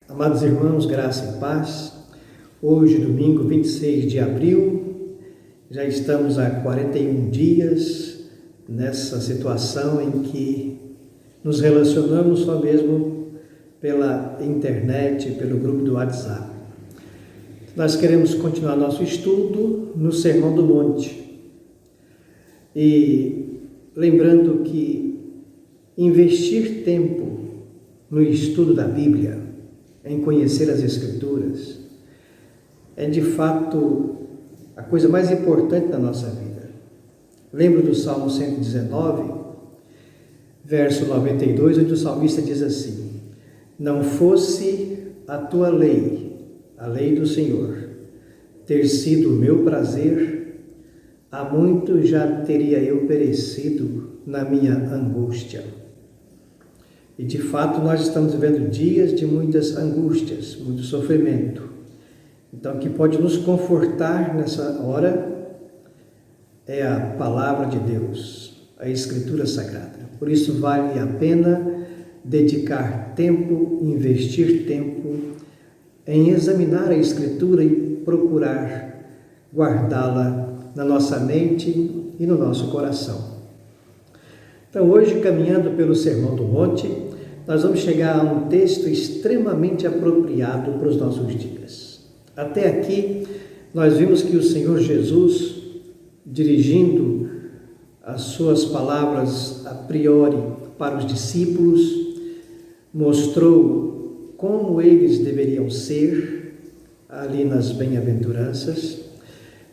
Amados irmãos, graça e paz. Hoje, domingo 26 de abril, já estamos há 41 dias nessa situação em que nos relacionamos só mesmo pela internet, pelo grupo do WhatsApp. Nós queremos continuar nosso estudo no Sermão do Monte. E lembrando que investir tempo no estudo da Bíblia, em conhecer as Escrituras, é de fato a coisa mais importante da nossa vida. Lembro do Salmo 119, verso 92, onde o salmista diz assim: não fosse a tua lei, a lei do Senhor, ter sido o meu prazer, há muito já teria eu perecido na minha angústia. E de fato nós estamos vivendo dias de muitas angústias, muito sofrimento. Então o que pode nos confortar nessa hora é a palavra de Deus, a Escritura Sagrada. Por isso vale a pena dedicar tempo, investir tempo em examinar a Escritura e procurar guardá-la na nossa mente e no nosso coração. Então hoje, caminhando pelo Sermão do Monte, nós vamos chegar a um texto extremamente apropriado para os nossos dias. Até aqui, nós vimos que o Senhor Jesus, dirigindo as suas palavras a priori para os discípulos, mostrou como eles deveriam ser ali nas bem-aventuranças,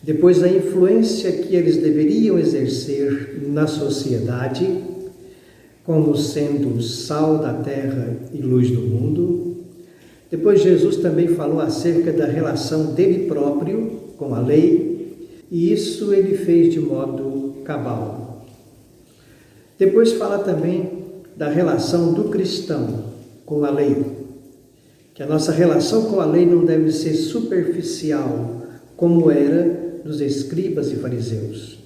depois a influência que eles deveriam exercer na sociedade, como sendo sal da terra e luz do mundo. Depois Jesus também falou acerca da relação dele próprio com a lei, e isso ele fez de modo cabal. Depois fala também da relação do cristão com a lei, que a nossa relação com a lei não deve ser superficial, como era dos escribas e fariseus,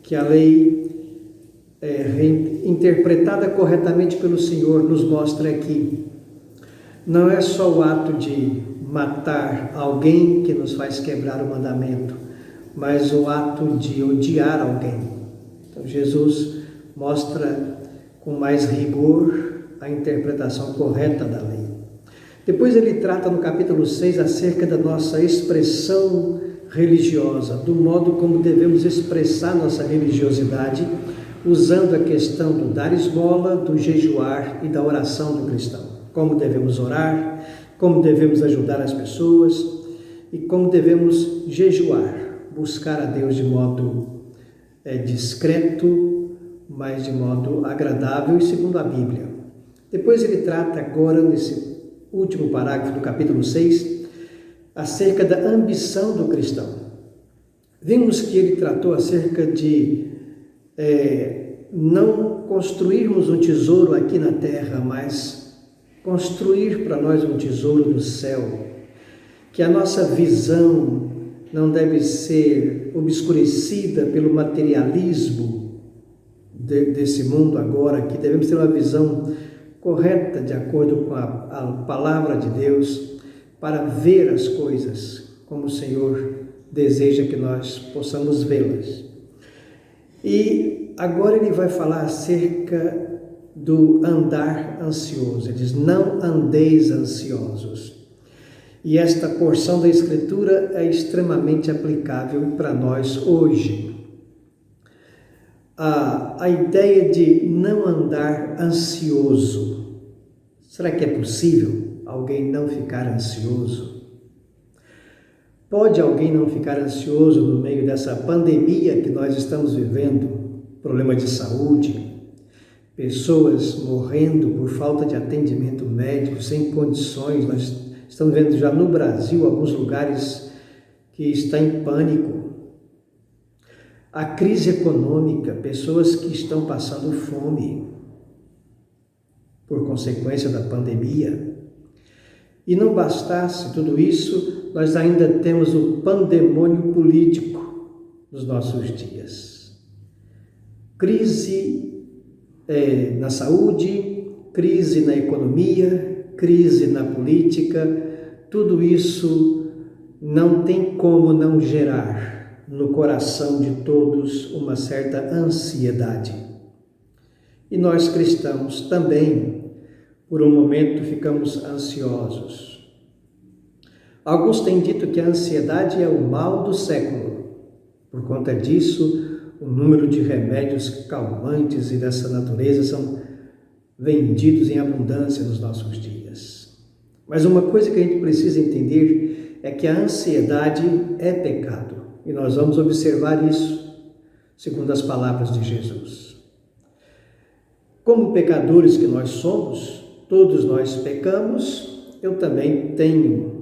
que a lei interpretada corretamente pelo Senhor nos mostra que não é só o ato de matar alguém que nos faz quebrar o mandamento, mas o ato de odiar alguém. Então Jesus mostra com mais rigor a interpretação correta da lei. Depois ele trata no capítulo 6 acerca da nossa expressão religiosa, do modo como devemos expressar nossa religiosidade, usando a questão do dar esmola, do jejuar e da oração do cristão. Como devemos orar, como devemos ajudar as pessoas e como devemos jejuar, buscar a Deus de modo discreto, mas de modo agradável e segundo a Bíblia. Depois ele trata agora, nesse último parágrafo do capítulo 6, acerca da ambição do cristão. Vimos que ele tratou acerca de não construirmos um tesouro aqui na terra, mas construir para nós um tesouro no céu, que a nossa visão não deve ser obscurecida pelo materialismo desse mundo agora, que devemos ter uma visão correta de acordo com a palavra de Deus, para ver as coisas como o Senhor deseja que nós possamos vê-las. E agora ele vai falar acerca do andar ansioso. Ele diz: não andeis ansiosos. E esta porção da Escritura é extremamente aplicável para nós hoje. A ideia de não andar ansioso. Será que é possível alguém não ficar ansioso? Pode alguém não ficar ansioso no meio dessa pandemia que nós estamos vivendo? Problema de saúde, pessoas morrendo por falta de atendimento médico, sem condições. Nós estamos vendo já no Brasil alguns lugares que estão em pânico. A crise econômica, pessoas que estão passando fome por consequência da pandemia. E não bastasse tudo isso, nós ainda temos o pandemônio político nos nossos dias. Crise na saúde, crise na economia, crise na política, tudo isso não tem como não gerar no coração de todos uma certa ansiedade. E nós cristãos também, por um momento, ficamos ansiosos. Alguns têm dito que a ansiedade é o mal do século. Por conta disso, o número de remédios calmantes e dessa natureza são vendidos em abundância nos nossos dias. Mas uma coisa que a gente precisa entender é que a ansiedade é pecado. E nós vamos observar isso, segundo as palavras de Jesus. Como pecadores que nós somos, todos nós pecamos, eu também tenho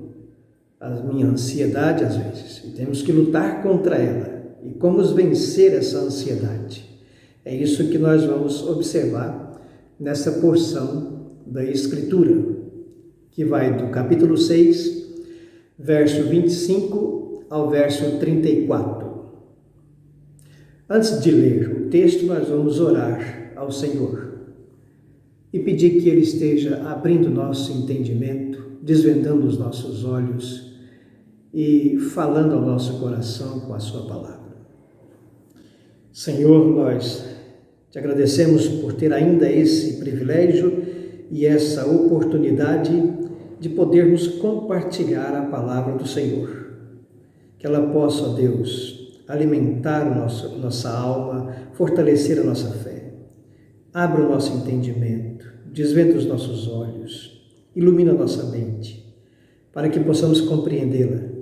a minha ansiedade às vezes, e temos que lutar contra ela. E como vencer essa ansiedade? É isso que nós vamos observar nessa porção da Escritura, que vai do capítulo 6, verso 25 ao verso 34. Antes de ler o texto, nós vamos orar ao Senhor e pedir que Ele esteja abrindo nosso entendimento, desvendando os nossos olhos e falando ao nosso coração com a sua palavra. Senhor, nós te agradecemos por ter ainda esse privilégio e essa oportunidade de podermos compartilhar a palavra do Senhor. Que ela possa, ó Deus, alimentar nossa alma, fortalecer a nossa fé. Abra o nosso entendimento, desvenda os nossos olhos, ilumina a nossa mente, para que possamos compreendê-la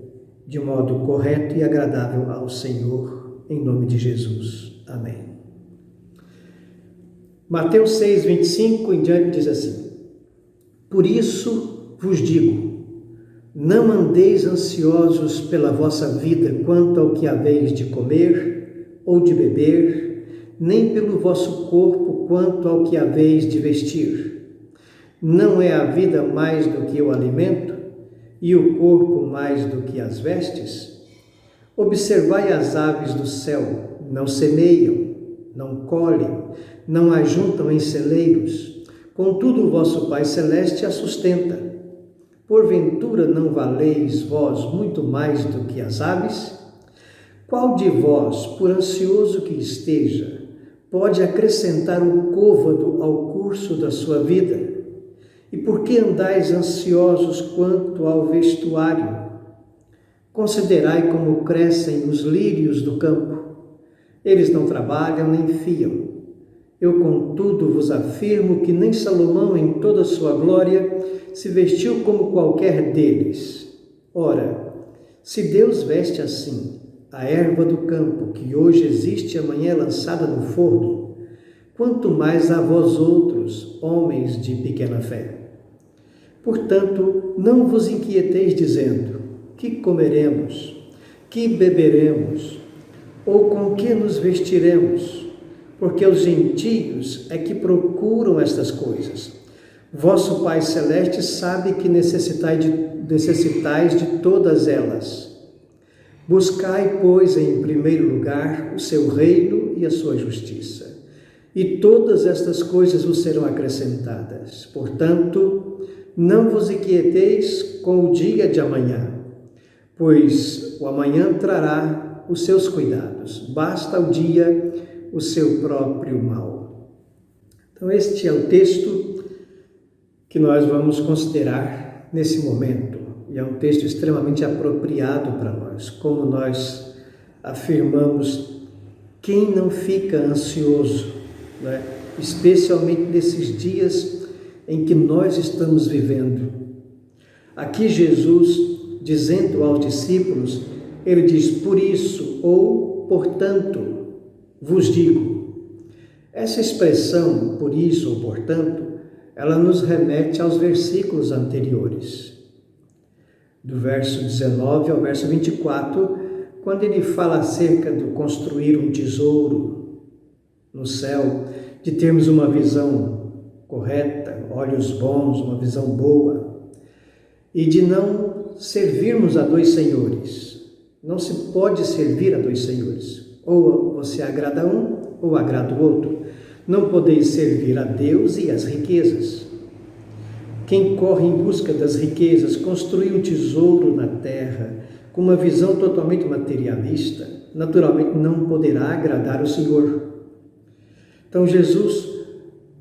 de modo correto e agradável ao Senhor, em nome de Jesus. Amém. Mateus 6, 25 em diante diz assim: Por isso vos digo, não andeis ansiosos pela vossa vida quanto ao que haveis de comer ou de beber, nem pelo vosso corpo quanto ao que haveis de vestir. Não é a vida mais do que o alimento, e o corpo mais do que as vestes? Observai as aves do céu, não semeiam, não colhem, não ajuntam em celeiros, contudo o vosso Pai Celeste a sustenta. Porventura não valeis vós muito mais do que as aves? Qual de vós, por ansioso que esteja, pode acrescentar um côvado ao curso da sua vida? E por que andais ansiosos quanto ao vestuário? Considerai como crescem os lírios do campo. Eles não trabalham nem fiam. Eu, contudo, vos afirmo que nem Salomão, em toda a sua glória, se vestiu como qualquer deles. Ora, se Deus veste assim a erva do campo, que hoje existe e amanhã é lançada no forno, quanto mais a vós outros, homens de pequena fé. Portanto, não vos inquieteis dizendo: que comeremos, que beberemos, ou com que nos vestiremos? Porque os gentios é que procuram estas coisas. Vosso Pai Celeste sabe que necessitais de todas elas. Buscai, pois, em primeiro lugar o seu reino e a sua justiça, e todas estas coisas vos serão acrescentadas. Portanto, não vos inquieteis com o dia de amanhã, pois o amanhã trará os seus cuidados. Basta o dia o seu próprio mal. Então, este é o texto que nós vamos considerar nesse momento. E é um texto extremamente apropriado para nós. Como nós afirmamos, quem não fica ansioso, né? Especialmente nesses dias em que nós estamos vivendo. Aqui Jesus, dizendo aos discípulos, ele diz: por isso, ou portanto, vos digo. Essa expressão, por isso ou portanto, ela nos remete aos versículos anteriores. Do verso 19 ao verso 24, quando ele fala acerca de construir um tesouro no céu, de termos uma visão correta, olhos bons, uma visão boa, e de não servirmos a dois senhores. Não se pode servir a dois senhores. Ou você agrada um, ou agrada o outro. Não podeis servir a Deus e as riquezas. Quem corre em busca das riquezas, construir um tesouro na terra, com uma visão totalmente materialista, naturalmente não poderá agradar o Senhor. Então Jesus,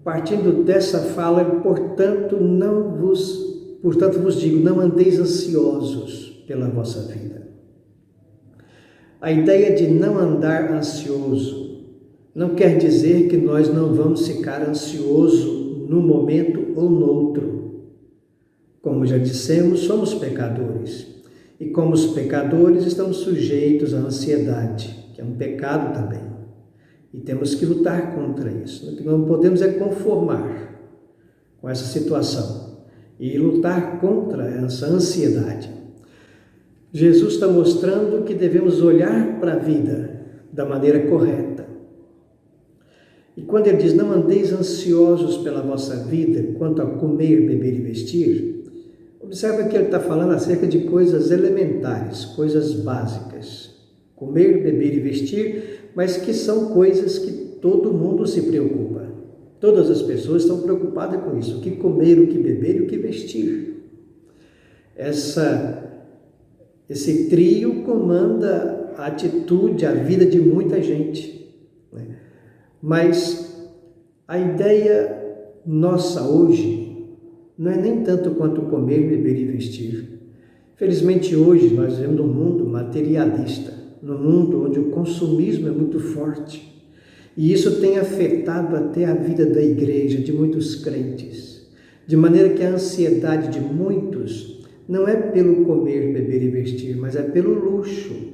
partindo dessa fala, portanto vos digo, não andeis ansiosos pela vossa vida. A ideia de não andar ansioso não quer dizer que nós não vamos ficar ansioso num momento ou noutro. Como já dissemos, somos pecadores. E como os pecadores, estamos sujeitos à ansiedade, que é um pecado também. E temos que lutar contra isso. O que não podemos é conformar com essa situação e lutar contra essa ansiedade. Jesus está mostrando que devemos olhar para a vida da maneira correta. E quando ele diz, não andeis ansiosos pela vossa vida, quanto a comer, beber e vestir, observa que ele está falando acerca de coisas elementares, coisas básicas. Comer, beber e vestir, mas que são coisas que todo mundo se preocupa. Todas as pessoas estão preocupadas com isso, o que comer, o que beber e o que vestir. Esse trio comanda a atitude, a vida de muita gente. Mas a ideia nossa hoje não é nem tanto quanto comer, beber e vestir. Felizmente hoje nós vivemos num mundo materialista, num mundo onde o consumismo é muito forte. E isso tem afetado até a vida da igreja, de muitos crentes. De maneira que a ansiedade de muitos não é pelo comer, beber e vestir, mas é pelo luxo,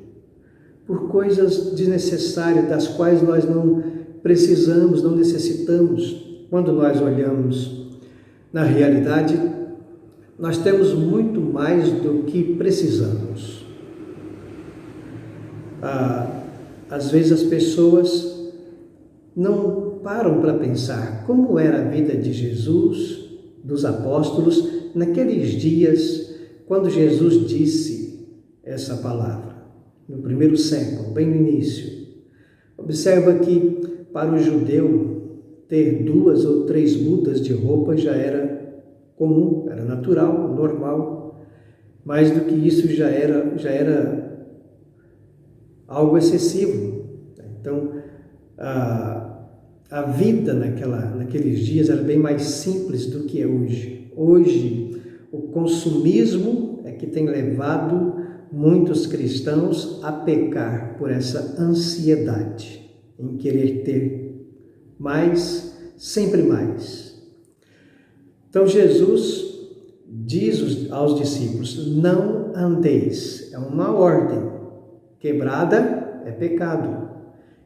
por coisas desnecessárias, das quais nós não precisamos, não necessitamos. Quando nós olhamos na realidade, nós temos muito mais do que precisamos. Às vezes as pessoas não param para pensar como era a vida de Jesus, dos apóstolos, naqueles dias quando Jesus disse essa palavra, no primeiro século, bem no início. Observa que para o judeu ter 2 ou 3 mudas de roupa já era comum, era natural, normal. Mais do que isso já era algo excessivo. Então, a vida naqueles dias era bem mais simples do que é hoje. Hoje, o consumismo é que tem levado muitos cristãos a pecar por essa ansiedade, em querer ter mais, sempre mais. Então Jesus diz aos discípulos, não andeis, é uma ordem, quebrada é pecado.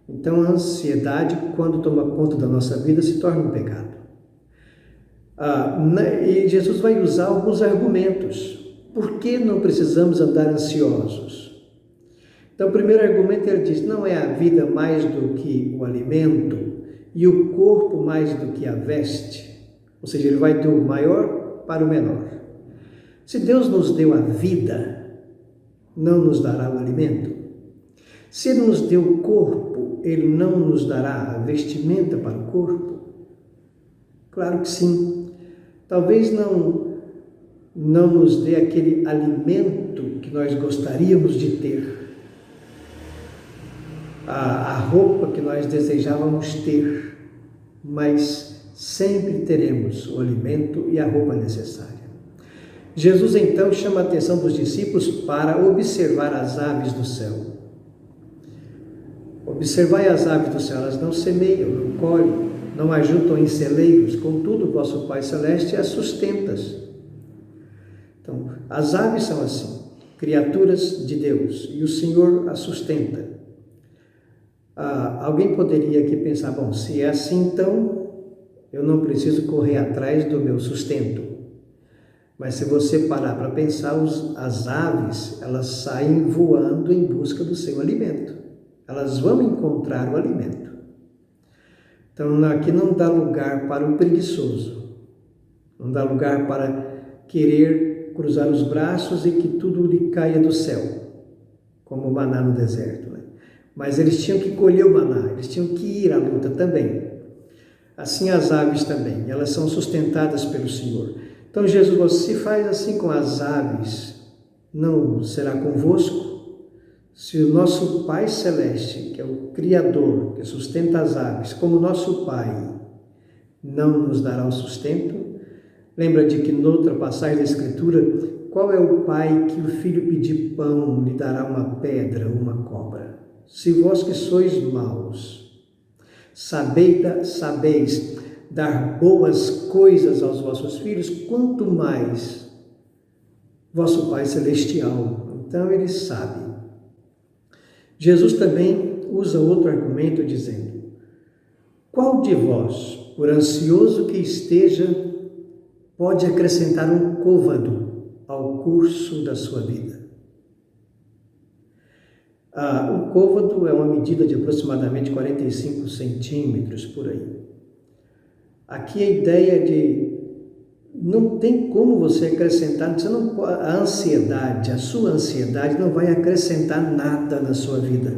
Então a ansiedade, quando toma conta da nossa vida, se torna um pecado. E Jesus vai usar alguns argumentos. Por que não precisamos andar ansiosos? Então, o primeiro argumento ele diz, não é a vida mais do que o alimento e o corpo mais do que a veste? Ou seja, ele vai do maior para o menor. Se Deus nos deu a vida, não nos dará o alimento? Se Ele nos deu o corpo, Ele não nos dará a vestimenta para o corpo? Claro que sim. Talvez não nos dê aquele alimento que nós gostaríamos de ter, a roupa que nós desejávamos ter, mas sempre teremos o alimento e a roupa necessária. Jesus então chama a atenção dos discípulos para observar as aves do céu. Observai as aves do céu, elas não semeiam, não colhem, não ajuntam em celeiros, contudo o vosso Pai Celeste as sustenta. Então, as aves são assim, criaturas de Deus, e o Senhor as sustenta. Alguém poderia aqui pensar, bom, se é assim, então eu não preciso correr atrás do meu sustento. Mas se você parar para pensar, as aves, elas saem voando em busca do seu alimento. Elas vão encontrar o alimento. Então, aqui não dá lugar para o preguiçoso. Não dá lugar para querer cruzar os braços e que tudo lhe caia do céu, como o maná no deserto, né? Mas eles tinham que colher o maná, eles tinham que ir à luta também. Assim as aves também, elas são sustentadas pelo Senhor. Então Jesus, se faz assim com as aves, não será convosco? Se o nosso Pai Celeste, que é o Criador, que sustenta as aves, como nosso Pai, não nos dará o sustento? Lembra de que noutra passagem da Escritura, qual é o pai que o filho pedir pão lhe dará uma pedra ou uma cobra? Se vós que sois maus, sabeis dar boas coisas aos vossos filhos, quanto mais vosso Pai Celestial. Então ele sabe. Jesus também usa outro argumento dizendo: qual de vós, por ansioso que esteja, pode acrescentar um côvado ao curso da sua vida? Um côvado é uma medida de aproximadamente 45 centímetros por aí. Aqui a ideia de não tem como você acrescentar, a ansiedade, a sua ansiedade não vai acrescentar nada na sua vida,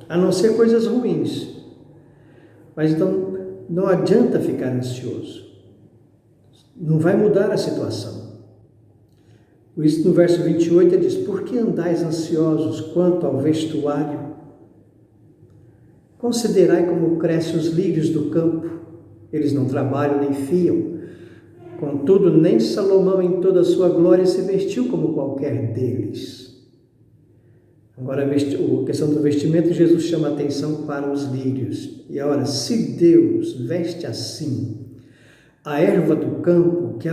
a não ser coisas ruins. Mas então não adianta ficar ansioso, não vai mudar a situação. Por isso no verso 28 ele diz: por que andais ansiosos quanto ao vestuário? Considerai como crescem os lírios do campo, eles não trabalham nem fiam. Contudo, nem Salomão em toda a sua glória se vestiu como qualquer deles. Agora, a questão do vestimento, Jesus chama a atenção para os lírios. E ora, se Deus veste assim a erva do campo, que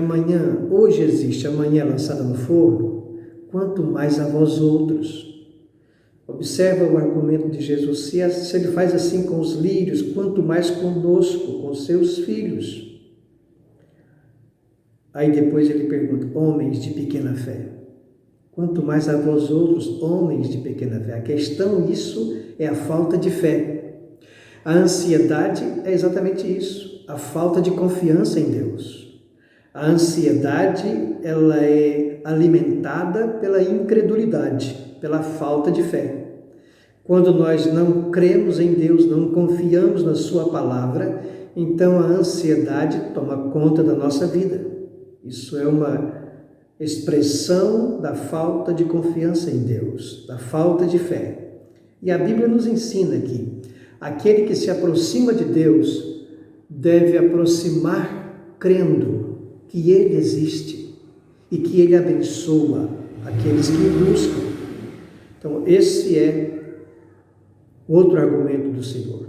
hoje existe, amanhã é lançada no forno, quanto mais a vós outros. Observa o argumento de Jesus. Se ele faz assim com os lírios, quanto mais conosco, com seus filhos. Aí depois ele pergunta: homens de pequena fé. Quanto mais a vós outros, homens de pequena fé. A questão, isso é a falta de fé. A ansiedade é exatamente isso, a falta de confiança em Deus. A ansiedade, ela é alimentada pela incredulidade, pela falta de fé. Quando nós não cremos em Deus, não confiamos na sua palavra, então a ansiedade toma conta da nossa vida. Isso é uma expressão da falta de confiança em Deus, da falta de fé. E a Bíblia nos ensina que aquele que se aproxima de Deus deve aproximar crendo que Ele existe e que Ele abençoa aqueles que o buscam. Então, esse é outro argumento do Senhor.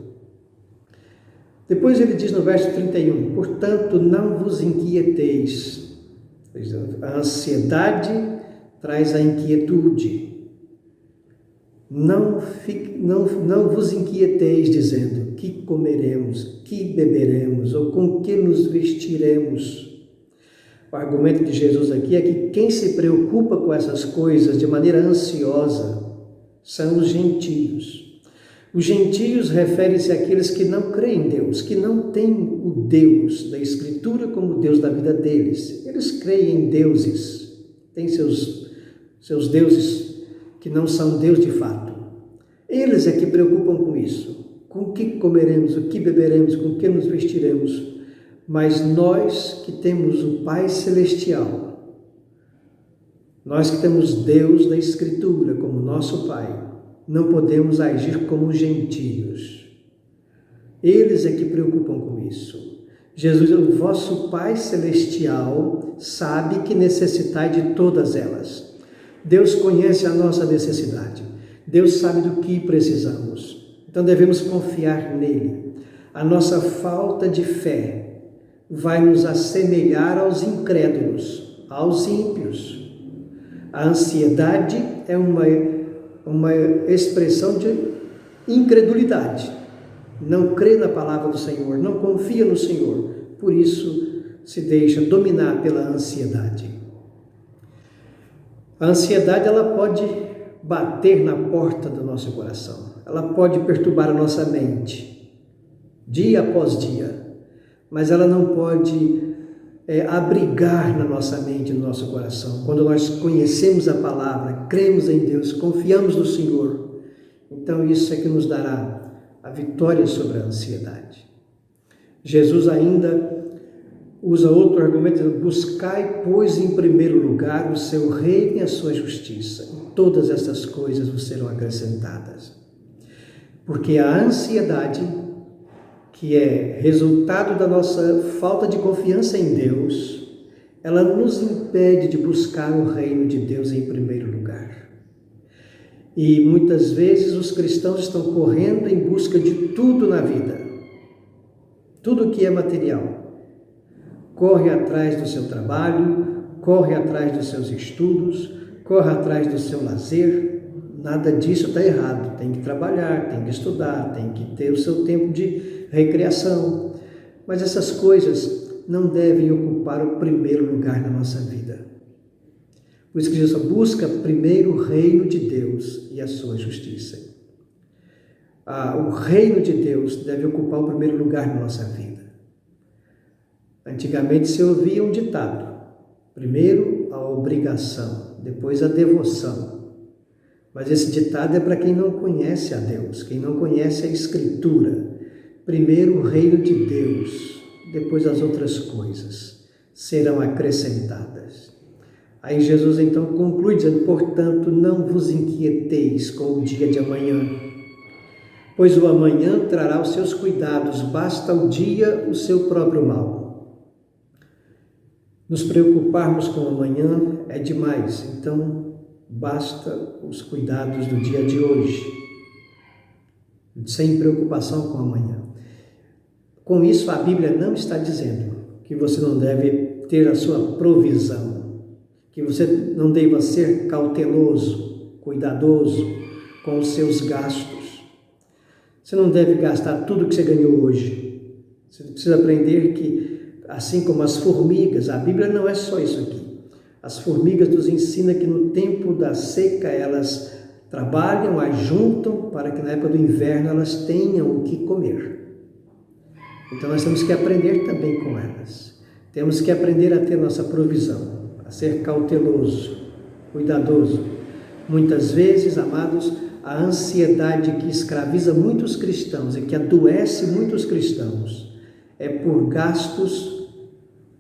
Depois ele diz no verso 31, portanto, não vos inquieteis. A ansiedade traz a inquietude. Não vos inquieteis dizendo, que comeremos, que beberemos, ou com que nos vestiremos. O argumento de Jesus aqui é que quem se preocupa com essas coisas de maneira ansiosa são os gentios. Os gentios referem-se àqueles que não creem em Deus, que não têm o Deus da Escritura como Deus da vida deles. Eles creem em deuses, têm seus deuses que não são Deus de fato. Eles é que preocupam com isso. Com o que comeremos, o que beberemos, com o que nos vestiremos. Mas nós que temos o Pai Celestial, nós que temos Deus da Escritura como nosso Pai, não podemos agir como gentios. Eles é que preocupam com isso. Jesus, o vosso Pai Celestial, sabe que necessitai de todas elas. Deus conhece a nossa necessidade. Deus sabe do que precisamos. Então devemos confiar nele. A nossa falta de fé vai nos assemelhar aos incrédulos, aos ímpios. A ansiedade é uma expressão de incredulidade. Não crê na palavra do Senhor, não confia no Senhor. Por isso se deixa dominar pela ansiedade. A ansiedade, ela pode bater na porta do nosso coração. Ela pode perturbar a nossa mente, dia após dia. Mas ela não pode abrigar na nossa mente, no nosso coração. Quando nós conhecemos a palavra, cremos em Deus, confiamos no Senhor, então isso é que nos dará a vitória sobre a ansiedade. Jesus ainda usa outro argumento, buscai, pois, em primeiro lugar o seu reino e a sua justiça. E todas essas coisas vos serão acrescentadas. Porque a ansiedade, que é resultado da nossa falta de confiança em Deus, ela nos impede de buscar o reino de Deus em primeiro lugar. E muitas vezes os cristãos estão correndo em busca de tudo na vida, tudo que é material. Corre atrás do seu trabalho, corre atrás dos seus estudos, corre atrás do seu lazer. Nada disso está errado. Tem que trabalhar, tem que estudar, tem que ter o seu tempo de recreação. Mas essas coisas não devem ocupar o primeiro lugar na nossa vida. Por isso que Jesus busca primeiro o reino de Deus e a sua justiça. O reino de Deus deve ocupar o primeiro lugar na nossa vida. Antigamente se ouvia um ditado: primeiro a obrigação, depois a devoção. Mas esse ditado é para quem não conhece a Deus, quem não conhece a Escritura. Primeiro o reino de Deus, depois as outras coisas serão acrescentadas. Aí Jesus então conclui dizendo: portanto, não vos inquieteis com o dia de amanhã, pois o amanhã trará os seus cuidados, basta o dia o seu próprio mal. Nos preocuparmos com o amanhã é demais, então basta os cuidados do dia de hoje, sem preocupação com o amanhã. Com isso, a Bíblia não está dizendo que você não deve ter a sua provisão, que você não deva ser cauteloso, cuidadoso com os seus gastos. Você não deve gastar tudo que você ganhou hoje. Você precisa aprender que, assim como as formigas, a Bíblia não é só isso aqui. As formigas nos ensina que no tempo da seca elas trabalham, ajuntam para que na época do inverno elas tenham o que comer. Então nós temos que aprender também com elas. Temos que aprender a ter nossa provisão, a ser cauteloso, cuidadoso. Muitas vezes, amados, a ansiedade que escraviza muitos cristãos e que adoece muitos cristãos é por gastos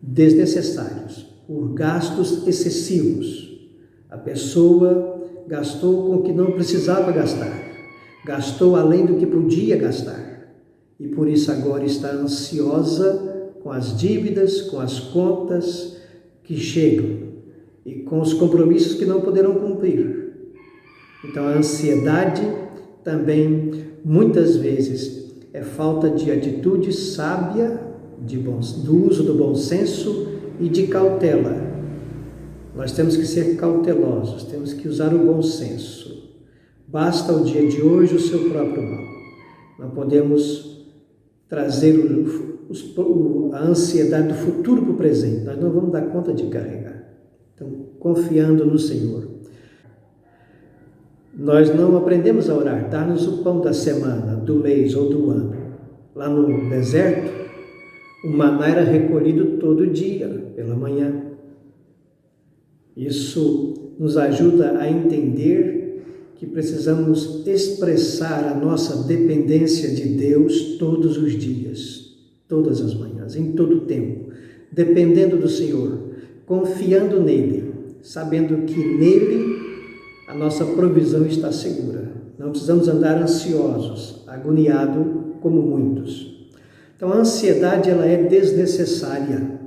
desnecessários, por gastos excessivos. A pessoa gastou com o que não precisava gastar, gastou além do que podia gastar. E por isso agora está ansiosa com as dívidas, com as contas que chegam e com os compromissos que não poderão cumprir. Então a ansiedade também, muitas vezes, é falta de atitude sábia, do uso do bom senso e de cautela. Nós temos que ser cautelosos, temos que usar o bom senso. Basta o dia de hoje o seu próprio mal. Não podemos trazer a ansiedade do futuro para o presente. Nós não vamos dar conta de carregar. Então, confiando no Senhor. Nós não aprendemos a orar, dá-nos o pão da semana, do mês ou do ano. Lá no deserto, o maná era recolhido todo dia, pela manhã. Isso nos ajuda a entender que precisamos expressar a nossa dependência de Deus todos os dias, todas as manhãs, em todo o tempo, dependendo do Senhor, confiando nele, sabendo que nele a nossa provisão está segura. Não precisamos andar ansiosos, agoniados como muitos. Então a ansiedade ela é desnecessária.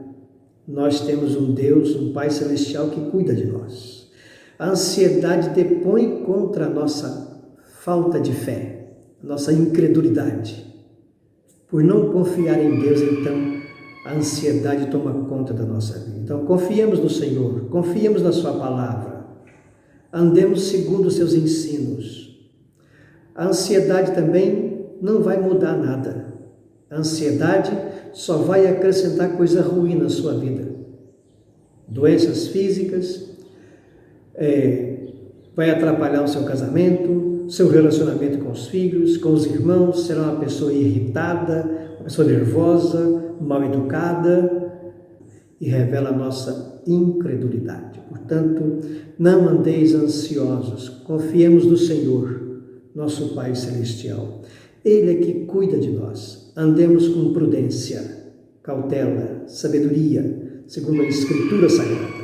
Nós temos um Deus, um Pai Celestial que cuida de nós. A ansiedade depõe contra a nossa falta de fé, nossa incredulidade. Por não confiar em Deus, então, a ansiedade toma conta da nossa vida. Então, confiemos no Senhor, confiemos na Sua palavra, andemos segundo os seus ensinos. A ansiedade também não vai mudar nada. A ansiedade só vai acrescentar coisa ruim na sua vida. Doenças físicas, vai atrapalhar o seu casamento, seu relacionamento com os filhos, com os irmãos, será uma pessoa irritada, uma pessoa nervosa, mal educada e revela a nossa incredulidade. Portanto, não andeis ansiosos, confiemos no Senhor, nosso Pai Celestial. Ele é que cuida de nós, andemos com prudência, cautela, sabedoria, segundo a Escritura Sagrada.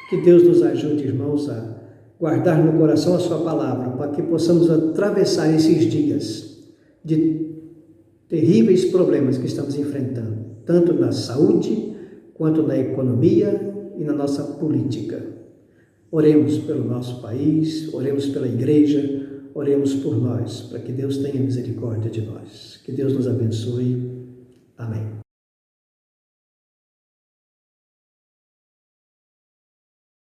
Que Deus nos ajude, irmãos, a guardar no coração a sua palavra, para que possamos atravessar esses dias de terríveis problemas que estamos enfrentando, tanto na saúde, quanto na economia e na nossa política. Oremos pelo nosso país, oremos pela igreja, oremos por nós, para que Deus tenha misericórdia de nós. Que Deus nos abençoe. Amém.